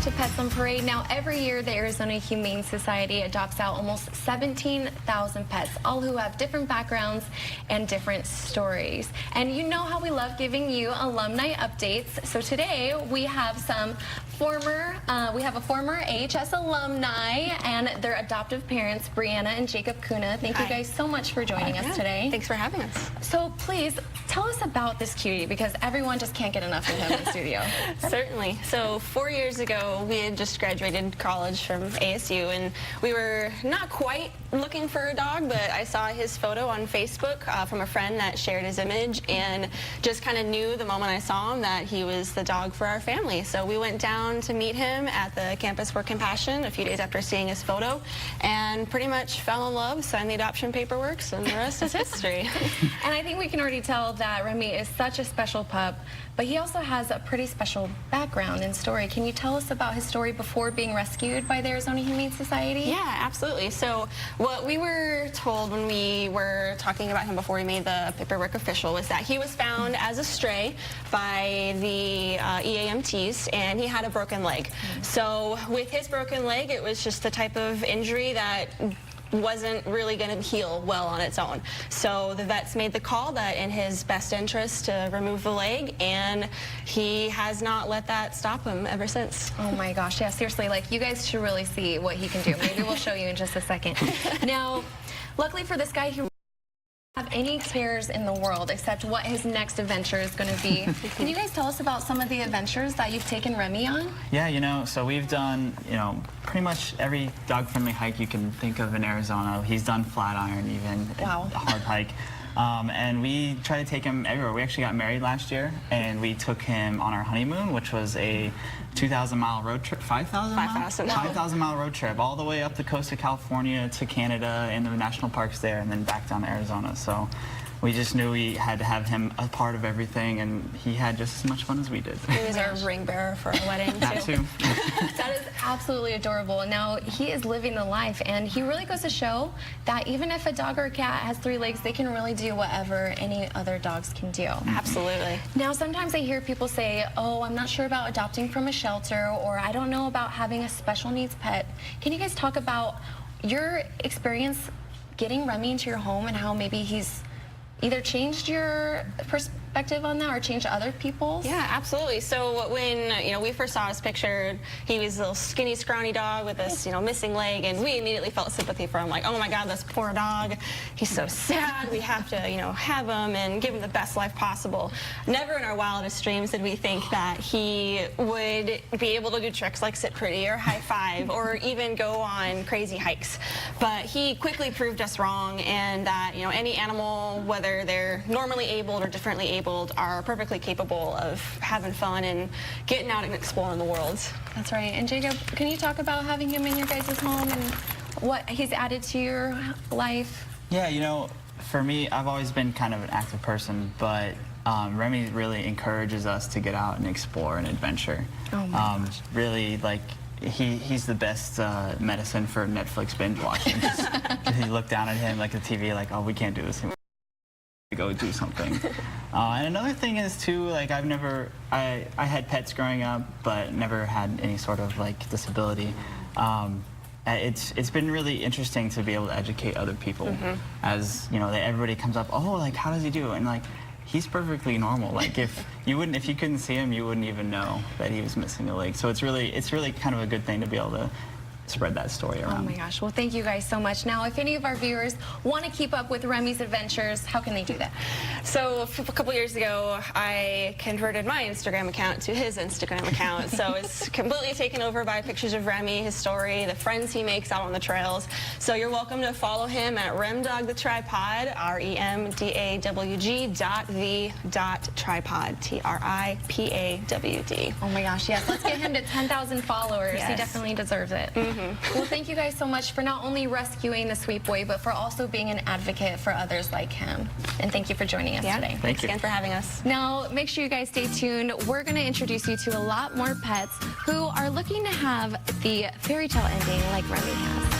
to Pets on Parade. Now, every year, the Arizona Humane Society adopts out almost 17,000 pets, all who have different backgrounds and different stories. And you know how we love giving you alumni updates. So today, we have a former AHS alumni and their adoptive parents, Brianna and Jacob Kuna. Thank you guys so much for joining us today. Thanks for having us. So please, tell us about this cutie, because everyone just can't get enough of him in the studio. Certainly. So 4 years ago, we had just graduated college from ASU, and we were not quite looking for a dog, but I saw his photo on Facebook from a friend that shared his image, and just kind of knew the moment I saw him that he was the dog for our family. So we went down to meet him at the Campus for Compassion a few days after seeing his photo, and pretty much fell in love, signed the adoption paperwork, and the rest is history. And I think we can already tell that Remy is such a special pup, but he also has a pretty special background and story. Can you tell us about his story before being rescued by the Arizona Humane Society? Yeah, absolutely. So what we were told when we were talking about him before we made the paperwork official was that he was found as a stray by the EAMTs, and he had a broken leg. So with his broken leg, it was just the type of injury that wasn't really going to heal well on its own. So the vets made the call that in his best interest to remove the leg, and he has not let that stop him ever since. Oh my gosh, yeah, seriously, like, you guys should really see what he can do. Maybe we'll show you in just a second. Now, luckily for this guy, he doesn't have any cares in the world except what his next adventure is going to be. Can you guys tell us about some of the adventures that you've taken Remy on? Yeah, so we've done, pretty much every dog-friendly hike you can think of in Arizona. He's done Flatiron even, wow, a hard hike. And we try to take him everywhere. We actually got married last year, and we took him on our honeymoon, which was a 2,000-mile road trip, 5,000 miles? 5,000-mile road trip, all the way up the coast of California to Canada and the national parks there, and then back down to Arizona. So we just knew we had to have him a part of everything, and he had just as much fun as we did. He was our ring bearer for our wedding, too. That too. That is absolutely adorable. Now, he is living the life, and he really goes to show that even if a dog or a cat has 3 legs, they can really do whatever any other dogs can do. Absolutely. Now, sometimes I hear people say, oh, I'm not sure about adopting from a shelter, or I don't know about having a special needs pet. Can you guys talk about your experience getting Remy into your home and how maybe he's either changed your perspective on that or changed other people's? Yeah, absolutely. So when we first saw his picture, he was a little skinny, scrawny dog with this missing leg, and we immediately felt sympathy for him. Like, oh my God, this poor dog. He's so sad. We have to have him and give him the best life possible. Never in our wildest dreams did we think that he would be able to do tricks like sit pretty or high five or even go on crazy hikes. But he quickly proved us wrong, and that any animal, whether they're normally abled or differently abled, are perfectly capable of having fun and getting out and exploring the world. That's right. And Jacob, can you talk about having him in your guys' home and what he's added to your life? Yeah, for me, I've always been kind of an active person, but Remy really encourages us to get out and explore and adventure. Oh my gosh. Really, like, he's the best medicine for Netflix binge watching. You look down at him like the TV, like, oh, we can't do this anymore. Go do something. And another thing is too, like, I had pets growing up, but never had any sort of like disability. It's been really interesting to be able to educate other people, as everybody comes up, oh, like, how does he do? And like, he's perfectly normal. Like, if you couldn't see him, you wouldn't even know that he was missing a leg. So it's really kind of a good thing to be able to spread that story around. Oh my gosh, well, thank you guys so much. Now, if any of our viewers want to keep up with Remy's adventures, how can they do that? So a couple years ago, I converted my Instagram account to his Instagram account. So it's completely taken over by pictures of Remy, his story, the friends he makes out on the trails. So you're welcome to follow him at remdogthetripod, REMDAWG.the.tripod, TRIPAWD. Oh my gosh, yes, let's get him to 10,000 followers. Yes. He definitely deserves it. Well, thank you guys so much for not only rescuing the sweet boy, but for also being an advocate for others like him. And thank you for joining us today. Thanks again for having us. Now, make sure you guys stay tuned. We're going to introduce you to a lot more pets who are looking to have the fairy tale ending like Remy has.